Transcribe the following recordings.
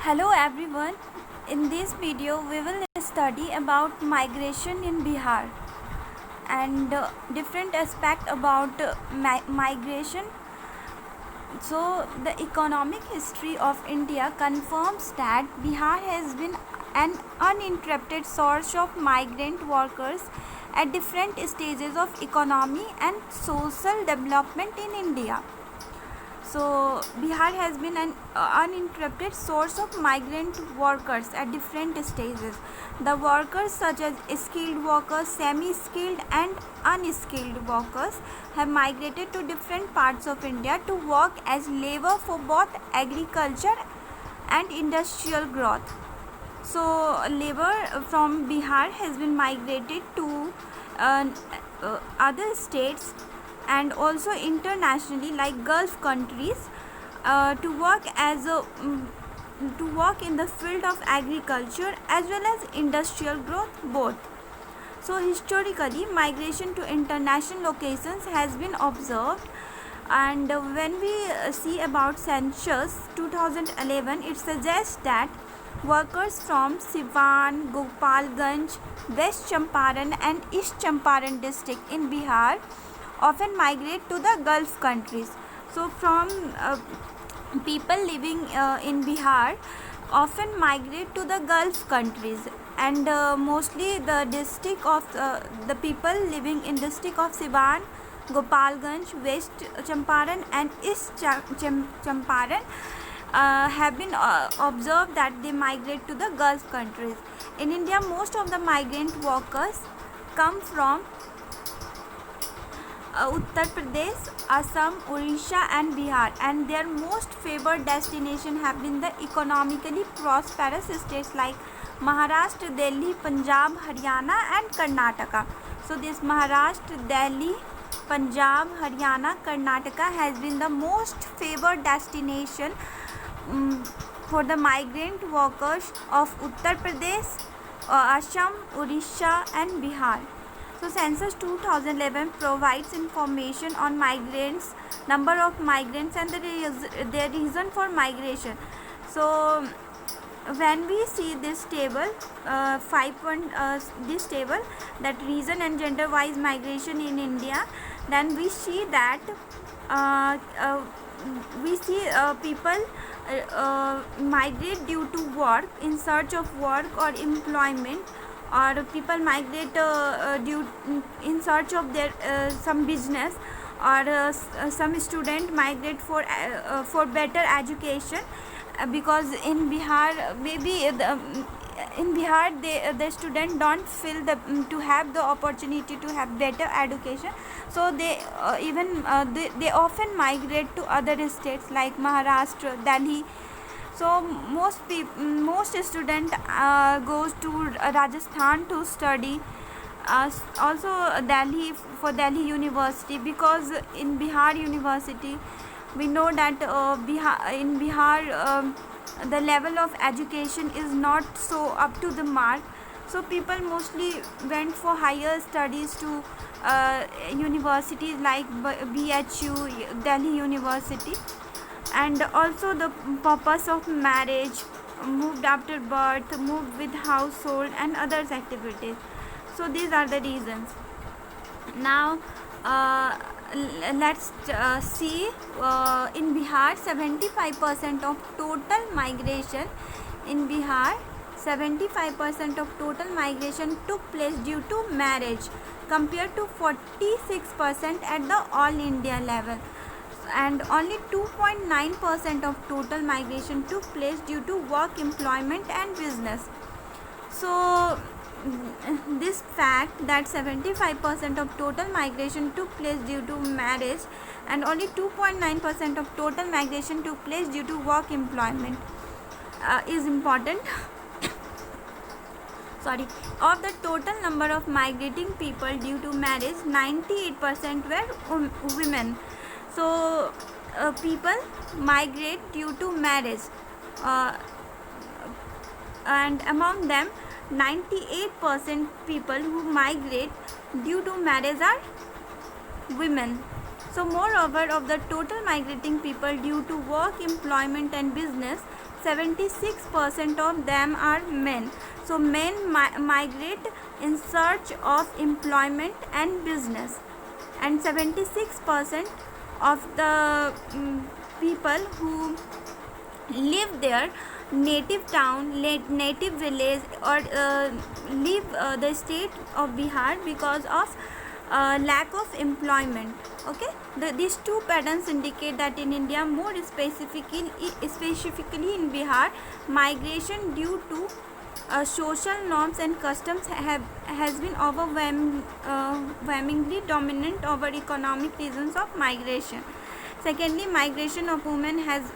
Hello everyone. In this video we will study about migration in Bihar and different aspect about migration. So the economic history of India confirms that Bihar has been an uninterrupted source of migrant workers at different stages of economy and social development in India. So Bihar has been an uninterrupted source of migrant workers at different stages. The workers such as skilled workers, semi-skilled and unskilled workers have migrated to different parts of India to work as labor for both agriculture and industrial growth. So labor from Bihar has been migrated to other states and also internationally like Gulf countries to work to work in the field of agriculture as well as industrial growth both. So historically migration to international locations has been observed, and when we see about census 2011, it suggests that workers from Siwan, Gopalganj, West Champaran and East Champaran district in Bihar often migrate to the Gulf countries. So from people living in Bihar often migrate to the Gulf countries, and mostly the district of the people living in district of Siwan, Gopalganj, West Champaran and East Champaran have been observed that they migrate to the Gulf countries. In India, most of the migrant workers come from Uttar Pradesh, Assam, Odisha and Bihar, and their most favored destination have been the economically prosperous states like Maharashtra, Delhi, Punjab, Haryana and Karnataka. So this Maharashtra, Delhi, Punjab, Haryana, Karnataka has been the most favored destination for the migrant workers of Uttar Pradesh, Assam, Odisha and Bihar. So census 2011 provides information on migrants, number of migrants and their reason for migration. So when we see this table, this table, that reason and gender wise migration in India, then we see that people migrate due to work, in search of work or employment, or people migrate in search of their some business, or some student migrate for better education, because in Bihar maybe in Bihar the student don't feel to have the opportunity to have better education, so they they often migrate to other states like Maharashtra, Delhi. So most student goes to Rajasthan to study, also Delhi, for Delhi University, because in Bihar University we know that in Bihar the level of education is not so up to the mark, so people mostly went for higher studies to universities like BHU, Delhi University. And also the purpose of marriage, moved after birth, moved with household and others activities. So these are the reasons. Now let's see, in Bihar 75% of total migration in Bihar 75% of total migration took place due to marriage, compared to 46% at the all India level, and only 2.9% of total migration took place due to work, employment and business. So this fact that 75% of total migration took place due to marriage and only 2.9% of total migration took place due to work, employment is important. Sorry, of the total number of migrating people due to marriage, 98% were women. So people migrate due to marriage, and among them 98% people who migrate due to marriage are women. So moreover, of the total migrating people due to work, employment and business, 76% of them are men. So men migrate in search of employment and business, and 76% of the people who live their native town, native village, or leave the state of Bihar because of lack of employment. Okay, these two patterns indicate that in India, more specifically in Bihar, migration due to social norms and customs has been overwhelmingly dominant over economic reasons of migration. Secondly, migration of women has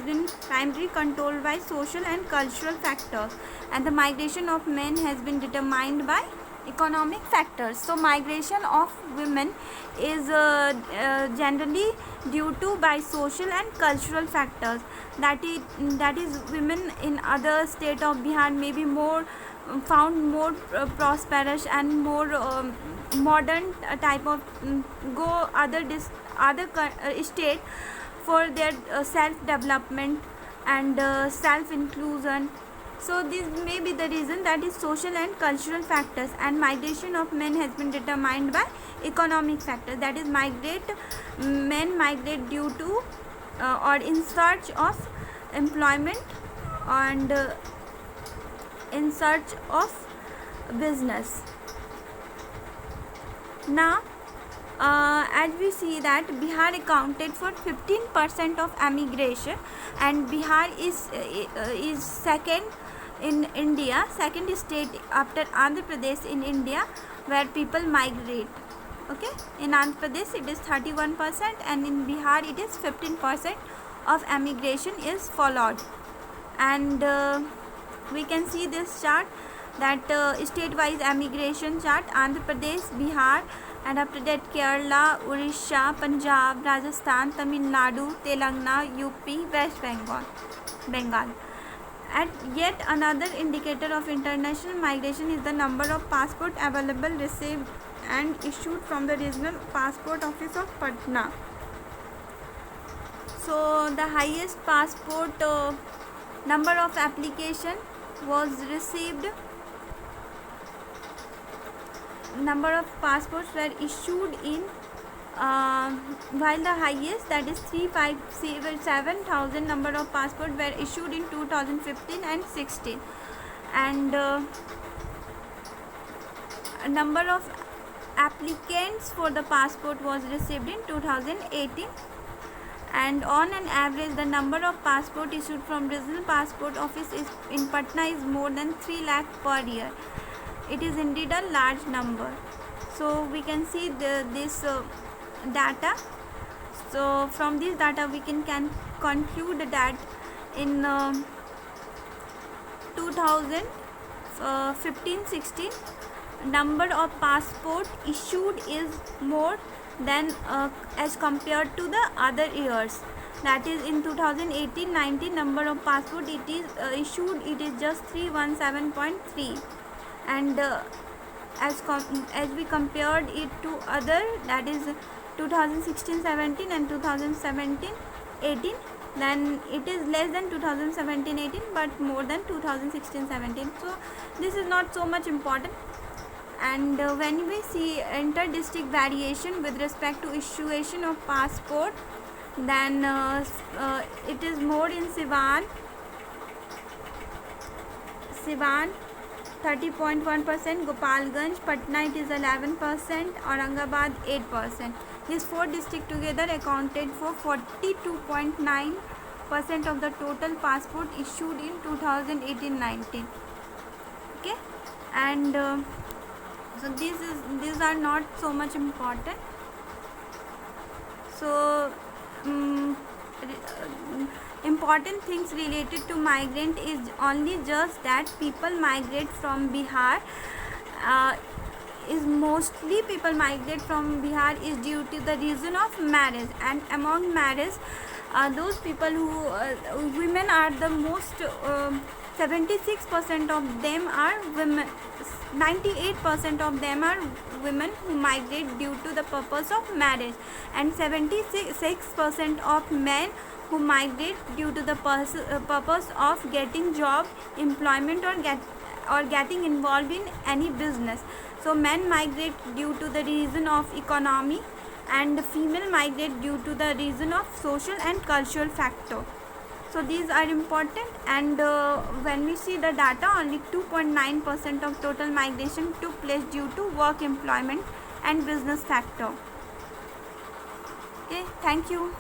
been primarily controlled by social and cultural factors, and the migration of men has been determined by economic factors. So migration of women is generally due to by social and cultural factors. That is women in other state of Bihar may be more found more prosperous and more modern type of go other state for their self development and self inclusion. So this may be the reason, that is social and cultural factors, and migration of men has been determined by economic factors. That is men migrate due to or in search of employment and in search of business. Now as we see that Bihar accounted for 15% of emigration, and Bihar is second in India, second state after Andhra Pradesh in India where people migrate. Okay, in Andhra Pradesh it is 31% and in Bihar it is 15% of emigration is followed. And we can see this chart, that state-wise emigration chart: Andhra Pradesh, Bihar, and after that Kerala, Orissa, Punjab, Rajasthan, Tamil Nadu, Telangana, UP, West Bengal. And yet another indicator of international migration is the number of passports available, received and issued from the regional passport office of Patna. So the highest passport number of application was received, number of passports were issued in while the highest, that is 357,000 number of passports were issued in 2015 and 16, and number of applicants for the passport was received in 2018, and on an average the number of passport issued from regional passport office is in Patna is more than 3 lakh per year. It is indeed a large number. So we can see this data. So from this data we can conclude that in 2015-16 number of passport issued is more than as compared to the other years. That is in 2018-19 number of passport it is issued, it is just 317.3, and as we compared it to other, that is 2016-17 and 2017-18, then it is less than 2017-18 but more than 2016-17. So this is not so much important. And when we see inter-district variation with respect to issuation of passport, then it is more in Siwan 30.1%, Gopalganj, Patna it is 11%, Aurangabad 8%. These four districts together accounted for 42.9% of the total passport issued in 2018-19. Okay, and so these are not so much important. So important things related to migrant is only just that people migrate from Bihar is mostly people migrate from Bihar is due to the reason of marriage, and among marriage those people who women are the most 76% of them are women. 98% of them are women who migrate due to the purpose of marriage, and 76% of men who migrate due to the purpose of getting job, employment, or getting involved in any business. So men migrate due to the reason of economy, and female migrate due to the reason of social and cultural factor. So these are important, and when we see the data, only 2.9% of total migration took place due to work, employment and business factor. Okay, thank you.